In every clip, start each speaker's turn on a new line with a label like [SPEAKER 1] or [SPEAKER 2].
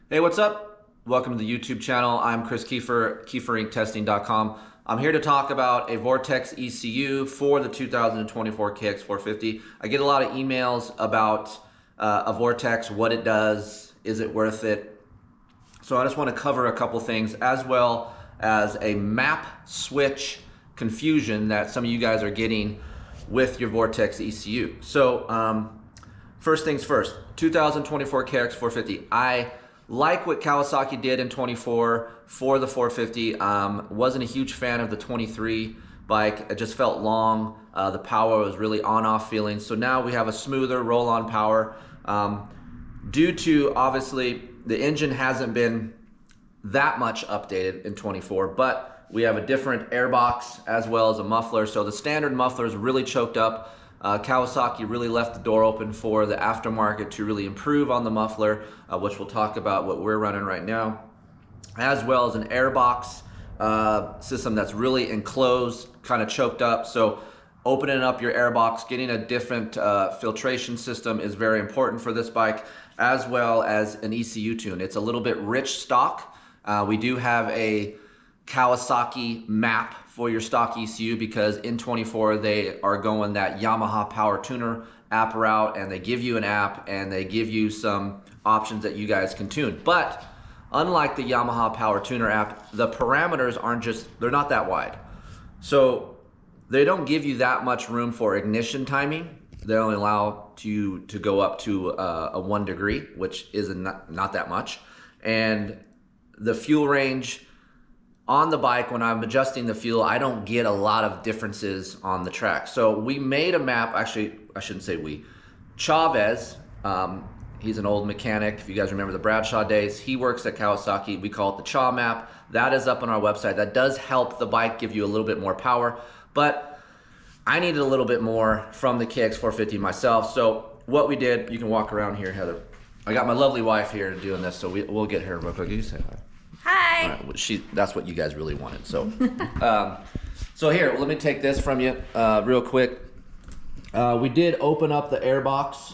[SPEAKER 1] Hey, what's up? Welcome to the YouTube channel. I'm Chris Keefer, KeeferinCTesting.com. I'm here to talk about a Vortex ECU for the 2024 KX450. I get a lot of emails about a Vortex, what it does, is it worth it? So I just want to cover a couple things as well as a map switch confusion that some of you guys are getting with your Vortex ECU. So first things first, 2024 KX450. I like what Kawasaki did in 24 for the 450. Wasn't a huge fan of the 23 bike. It just felt long. The power was really on-off feeling. So now we have a smoother roll-on power. Due to, obviously, the engine hasn't been that much updated in 24, but we have a different airbox as well as a muffler. So the standard muffler is really choked up. Kawasaki really left the door open for the aftermarket to really improve on the muffler, which we'll talk about what we're running right now, as well as an airbox system that's really enclosed, kind of choked up. So opening up your airbox, getting a different filtration system is very important for this bike, as well as an ECU tune. It's a little bit rich stock. We do have a Kawasaki map for your stock ECU because in 24 they are going that Yamaha Power Tuner app route, and they give you an app and they give you some options that you guys can tune. But unlike the Yamaha Power Tuner app, the parameters they're not that wide. So they don't give you that much room for ignition timing. They only allow you to go up to a 1 degree, which is not that much. And the fuel range on the bike, when I'm adjusting the fuel, I don't get a lot of differences on the track. So we made a map, actually, I shouldn't say we. Chavez, he's an old mechanic. If you guys remember the Bradshaw days, he works at Kawasaki. We call it the Cha map. That is up on our website. That does help the bike give you a little bit more power, but I needed a little bit more from the KX450 myself. So what we did, you can walk around here, Heather. I got my lovely wife here doing this, so we'll get her real quick. You say hi.
[SPEAKER 2] Hi.
[SPEAKER 1] All right, well, that's what you guys really wanted. So, so here, let me take this from you real quick. We did open up the airbox.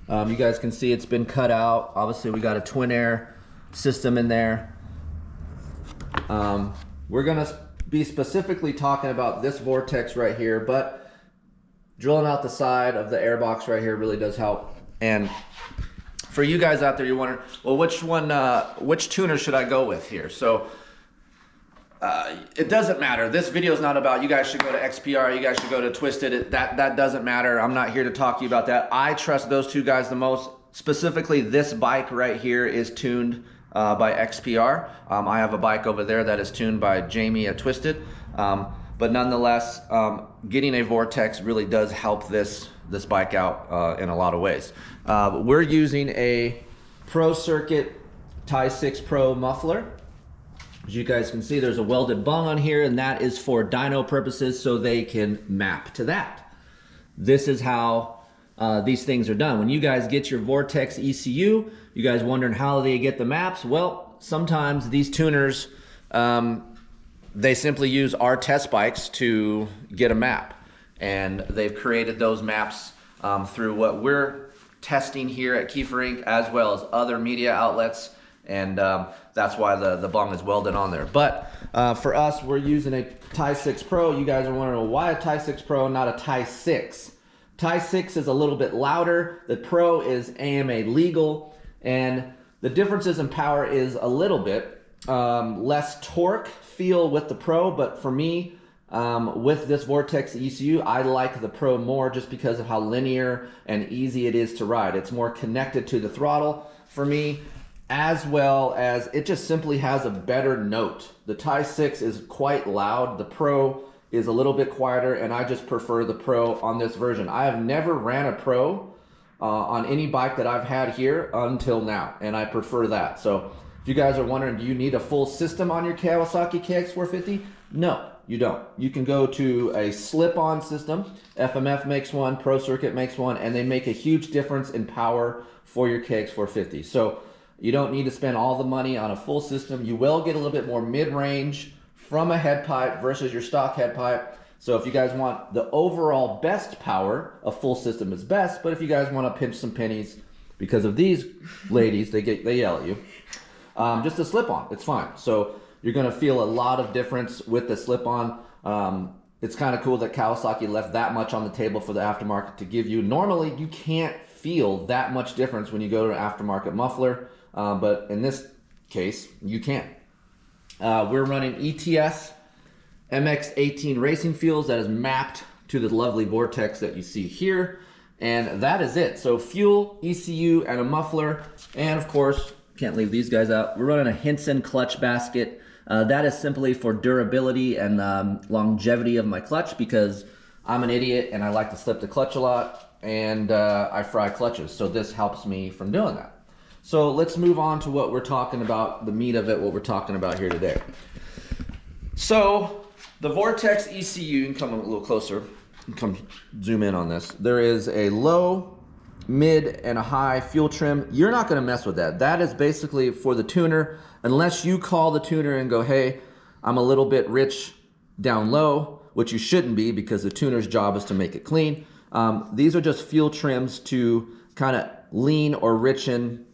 [SPEAKER 1] You guys can see it's been cut out. Obviously, we got a twin air system in there. We're gonna be specifically talking about this Vortex right here, but drilling out the side of the airbox right here really does help. And for you guys out there, you're wondering, well, which tuner should I go with here? So it doesn't matter. This video is not about you guys should go to XPR, you guys should go to Twisted. That doesn't matter. I'm not here to talk to you about that. I trust those two guys the most. Specifically, this bike right here is tuned by XPR. I have a bike over there that is tuned by Jamie at Twisted. But nonetheless, getting a Vortex really does help this bike out in a lot of ways. We're using a Pro Circuit Tie 6 Pro muffler. As you guys can see, there's a welded bung on here, and that is for dyno purposes, so they can map to that. This is how these things are done. When you guys get your Vortex ECU, you guys wondering how they get the maps? Well, sometimes these tuners, they simply use our test bikes to get a map. And they've created those maps through what we're testing here at Keefer Inc., as well as other media outlets. And that's why the bung is welded on there. But for us, we're using a Tie 6 Pro. You guys are wondering, why a Tie 6 Pro and not a Tie 6? Tie 6 is a little bit louder. The Pro is AMA legal. And the differences in power is a little bit less torque feel with the Pro. But for me, with this Vortex ECU, I like the Pro more just because of how linear and easy it is to ride. It's more connected to the throttle for me, as well as it just simply has a better note. The Tie 6 is quite loud. The Pro is a little bit quieter, and I just prefer the Pro on this version. I have never ran a Pro on any bike that I've had here until now, and I prefer that. So if you guys are wondering, do you need a full system on your Kawasaki KX450? No, you don't. You can go to a slip-on system. FMF makes one, Pro Circuit makes one, and they make a huge difference in power for your KX450. So you don't need to spend all the money on a full system. You will get a little bit more mid-range from a head pipe versus your stock head pipe. So if you guys want the overall best power, a full system is best. But if you guys want to pinch some pennies because of these ladies, they yell at you. just a slip-on, it's fine. So you're gonna feel a lot of difference with the slip-on. It's kind of cool that Kawasaki left that much on the table for the aftermarket to give you. Normally, you can't feel that much difference when you go to an aftermarket muffler, but in this case, you can. We're running ETS MX18 racing fuels that is mapped to the lovely Vortex that you see here, and that is it. So fuel, ECU, and a muffler, and of course, can't leave these guys out. We're running a Hinson clutch basket. That is simply for durability and longevity of my clutch, because I'm an idiot and I like to slip the clutch a lot, and I fry clutches. So this helps me from doing that. So let's move on to what we're talking about, the meat of it, what we're talking about here today. So the Vortex ECU, you can come a little closer, come zoom in on this. There is a low, mid, and a high fuel trim. You're not gonna mess with that. That is basically for the tuner, unless you call the tuner and go, hey, I'm a little bit rich down low, which you shouldn't be, because the tuner's job is to make it clean. These are just fuel trims to kind of lean or richen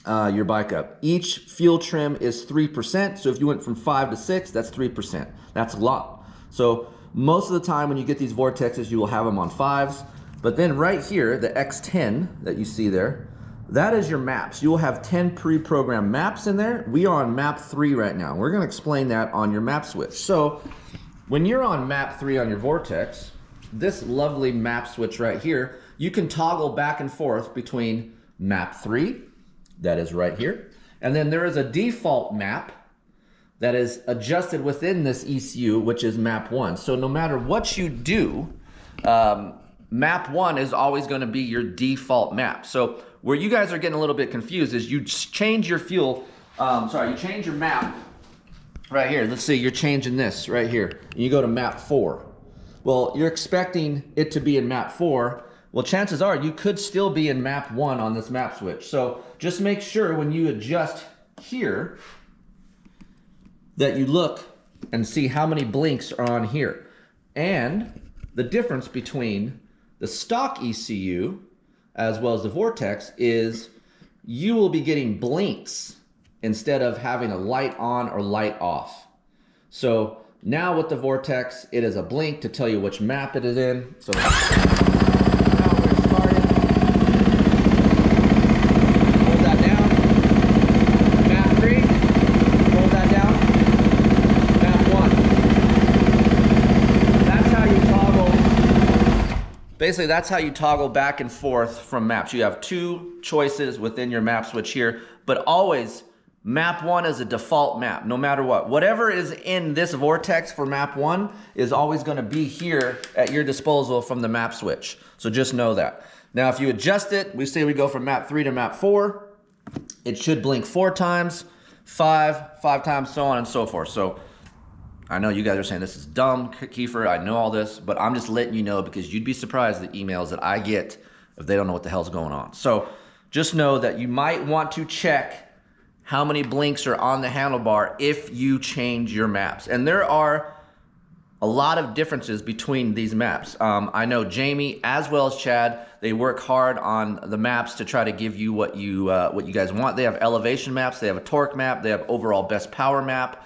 [SPEAKER 1] your bike up. Each fuel trim is 3%, so if you went from 5 to 6, that's 3%. That's a lot. So most of the time when you get these Vortexes, you will have them on 5s, but then right here, the X10 that you see there, that is your maps. You will have 10 pre-programmed maps in there. We are on map 3 right now. We're gonna explain that on your map switch. So when you're on map 3 on your Vortex, this lovely map switch right here, you can toggle back and forth between map 3, that is right here, and then there is a default map that is adjusted within this ECU, which is map 1. So no matter what you do, map 1 is always gonna be your default map. So where you guys are getting a little bit confused is you change your fuel, you change your map right here. Let's see, you're changing this right here. And you go to map 4. Well, you're expecting it to be in map 4. Well, chances are you could still be in map 1 on this map switch. So just make sure when you adjust here that you look and see how many blinks are on here. And the difference between the stock ECU as well as the Vortex is you will be getting blinks instead of having a light on or light off. So now with the Vortex, it is a blink to tell you which map it is in. So now we're starting. Hold that down. Map 3, hold that down. Map 1. That's how you toggle. Basically, that's how you toggle back and forth from maps. You have 2 choices within your map switch here, but always map 1 is a default map, no matter what. Whatever is in this Vortex for map 1 is always gonna be here at your disposal from the map switch. So just know that. Now, if you adjust it, we say we go from map 3 to map 4, it should blink 4 times, 5 times, so on and so forth. So I know you guys are saying this is dumb, Keefer, I know all this, but I'm just letting you know because you'd be surprised the emails that I get if they don't know what the hell's going on. So just know that you might want to check how many blinks are on the handlebar if you change your maps. And there are a lot of differences between these maps. I know Jamie as well as Chad, they work hard on the maps to try to give you what you guys want. They have elevation maps, they have a torque map, they have overall best power map,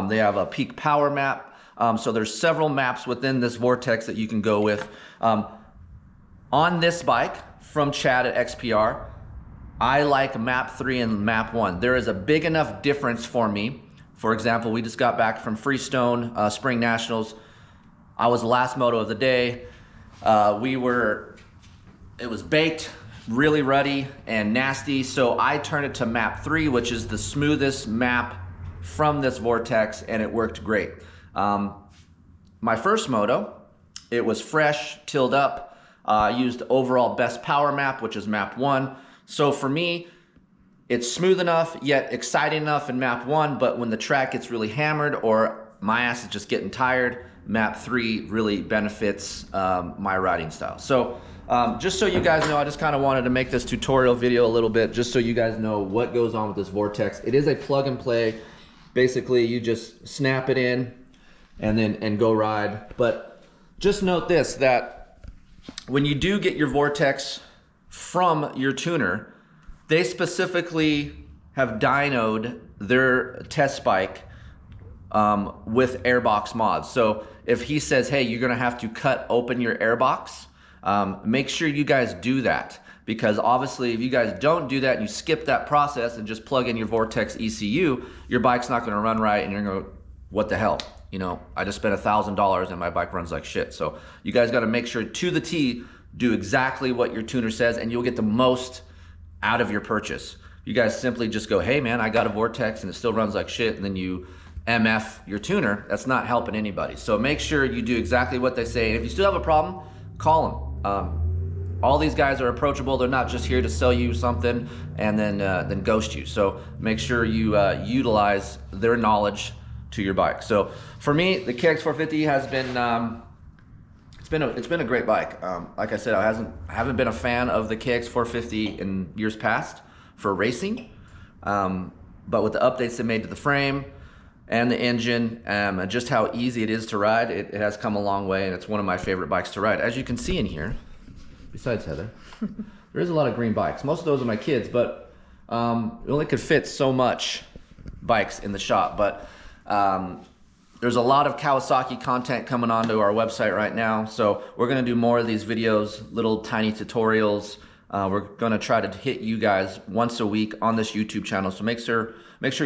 [SPEAKER 1] they have a peak power map. So there's several maps within this Vortex that you can go with. On this bike from Chad at XPR, I like map 3 and map 1. There is a big enough difference for me. For example, we just got back from Freestone Spring Nationals. I was the last moto of the day. It was baked, really ruddy and nasty, so I turned it to map 3, which is the smoothest map from this Vortex, and it worked great. My first moto, it was fresh, tilled up. I used overall best power map, which is map 1. So for me, it's smooth enough, yet exciting enough in map 1, but when the track gets really hammered or my ass is just getting tired, map 3 really benefits my riding style. So just so you guys know, I just kind of wanted to make this tutorial video a little bit, just so you guys know what goes on with this Vortex. It is a plug and play. Basically, you just snap it in and go ride. But just note this, that when you do get your Vortex from your tuner, they specifically have dynoed their test bike with airbox mods. So if he says, hey, you're gonna have to cut open your airbox, make sure you guys do that, because obviously if you guys don't do that and you skip that process and just plug in your Vortex ECU, your bike's not gonna run right and you're gonna go, what the hell? You know, I just spent $1,000 and my bike runs like shit. So you guys gotta make sure to the T, do exactly what your tuner says and you'll get the most out of your purchase. You guys simply just go, hey man, I got a Vortex and it still runs like shit, and then you MF your tuner, that's not helping anybody. So make sure you do exactly what they say. And if you still have a problem, call them. All these guys are approachable. They're not just here to sell you something and then ghost you. So make sure you utilize their knowledge to your bike. So for me, the KX450 has been it's been a great bike. Like I said, I haven't been a fan of the KX450 in years past for racing, but with the updates they made to the frame and the engine, and just how easy it is to ride, it has come a long way, and it's one of my favorite bikes to ride. As you can see in here, besides Heather, there is a lot of green bikes. Most of those are my kids, but it only could fit so much bikes in the shop. But there's a lot of Kawasaki content coming onto our website right now, so we're gonna do more of these videos, little tiny tutorials. We're gonna try to hit you guys once a week on this YouTube channel, so make sure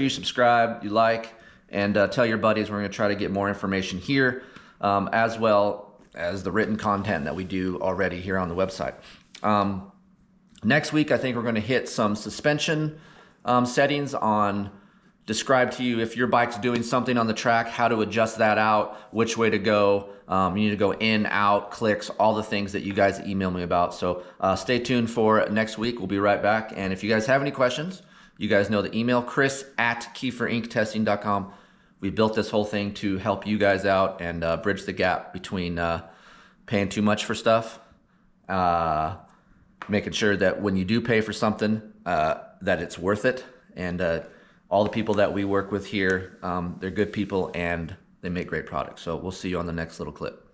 [SPEAKER 1] you subscribe, you like, and tell your buddies. We're gonna try to get more information here, as well as the written content that we do already here on the website. Next week, I think we're gonna hit some suspension settings on, describe to you if your bike's doing something on the track, how to adjust that out, which way to go. You need to go in, out, clicks, all the things that you guys email me about. So stay tuned for next week. We'll be right back. And if you guys have any questions, you guys know the email, chris@keeferinctesting.com. We built this whole thing to help you guys out and bridge the gap between paying too much for stuff, making sure that when you do pay for something, that it's worth it. And all the people that we work with here, they're good people and they make great products. So we'll see you on the next little clip.